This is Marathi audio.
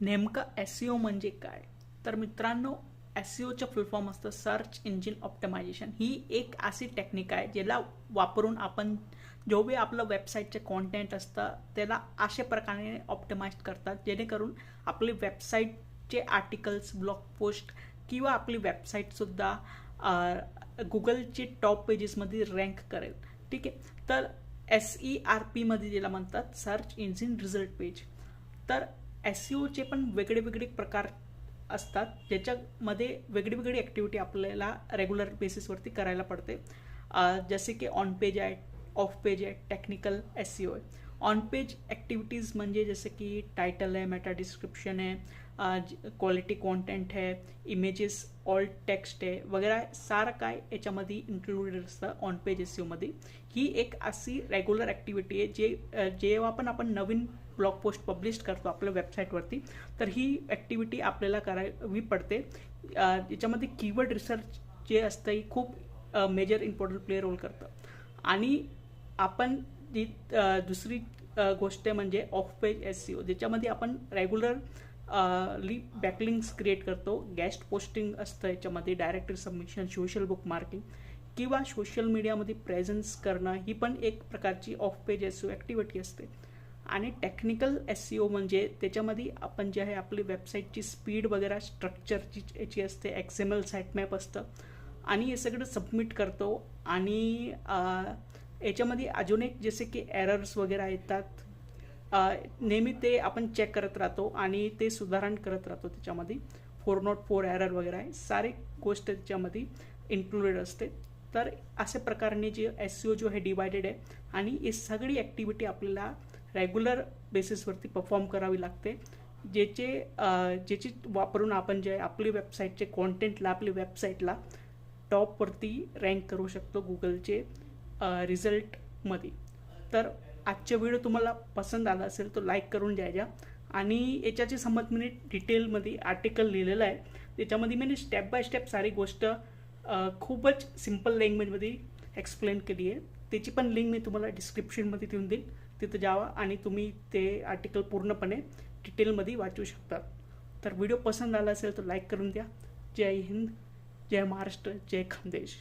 नेमका एस-ई-ओ म्हणजे काय? तर मित्रांनो, एस-ई-ओचं फुल फॉर्म असतं सर्च इंजिन ऑप्टिमायझेशन. ही एक अशी टेक्निक आहे ज्याला वापरून आपण जो बी आपलं वेबसाईटचे कॉन्टेंट असतं त्याला अशा प्रकारे ऑप्टिमाइज करतात जेणेकरून आपली वेबसाईटचे आर्टिकल्स, ब्लॉग पोस्ट किंवा आपली वेबसाईटसुद्धा गुगलची टॉप पेजेसमध्ये रँक करेल. ठीक आहे. तर SERP ज्याला म्हणतात सर्च इंजिन रिझल्ट पेज. तर एस-ई-ओचे पण वेगळे प्रकार असतात ज्याच्यामध्ये वेगळी ॲक्टिव्हिटी आपल्याला रेग्युलर बेसिसवरती करायला पडते. जसे की ऑन पेज आहे, ऑफ पेज आहे, टेक्निकल एस-ई-ओ आहे. ऑन पेज ॲक्टिव्हिटीज म्हणजे जसे की टायटल आहे, मेटा डिस्क्रिप्शन आहे, क्वालिटी कॉन्टेंट आहे, इमेजेस, ऑल्ट टेक्स्ट आहे वगैरे सारं काय याच्यामध्ये इन्क्लुडेड असतं ऑन पेज एस-ई-ओमध्ये. ही एक अशी रेग्युलर ॲक्टिव्हिटी आहे जेव्हा पण आपण नवीन ब्लॉग पोस्ट पब्लिश करतो आपल्या वेबसाईटवरती तर ही ॲक्टिव्हिटी आपल्याला करावी पडते. याच्यामध्ये कीवर्ड रिसर्च जे असतं ही खूप मेजर इम्पॉर्टंट प्ले रोल करतं. आणि आपण जी दुसरी गोष्ट म्हणजे ऑफ पेज एस-ई-ओ ज्याच्यामध्ये आपण रेग्युलर बॅकलिंक्स क्रिएट करतो. गेस्ट पोस्टिंग असतं याच्यामध्ये, directory submission, social book marking किंवा सोशल मीडियामध्ये प्रेझेन्स करणं ही पण एक प्रकारची ऑफ पेज एस-ई-ओ ॲक्टिव्हिटी असते. आणि टेक्निकल एस-ई-ओ म्हणजे त्याच्यामध्ये आपण जे आहे आपली वेबसाईटची स्पीड वगैरे स्ट्रक्चरची याची असते, XML साईटमॅप असतं आणि हे सगळं सबमिट करतो. आणि याच्यामध्ये अजून एक जसे की एरर्स वगैरे येतात नेहमी ते आपण चेक करत राहतो आणि ते सुधारण करत राहतो. त्याच्यामध्ये 404 एरर वगैरे आहे, सारी गोष्ट त्याच्यामध्ये इन्क्लुडेड असते. तर अशा प्रकारे जे एस-ई-ओ जो आहे डिवायडेड आहे आणि ही सगळी ॲक्टिव्हिटी आपल्याला रेग्युलर बेसिसवरती परफॉर्म करावी लागते ज्याची वापरून आपण जे आपली वेबसाईटचे कॉन्टेंटला आपली वेबसाईटला टॉपवरती रँक करू शकतो गुगलचे रिझल्टमध्ये. तर आजचा व्हिडिओ तुम्हाला पसंत आला असेल तर लाईक करून द्यायचा. आणि याच्याची संबंध मी डिटेलमध्ये आर्टिकल लिहिलेलं आहे त्याच्यामध्ये मी स्टेप बाय स्टेप सारी गोष्ट खूपच सिम्पल लँग्वेजमध्ये एक्सप्लेन केली आहे. त्याची पण लिंक मी तुम्हाला डिस्क्रिप्शनमध्ये देऊन देईन, तिथं जावा आणि तुम्ही ते आर्टिकल पूर्णपणे डिटेलमध्ये वाचू शकता. तर व्हिडिओ पसंत आला असेल तर लाईक करून द्या. जय हिंद, जय महाराष्ट्र, जय खानदेश.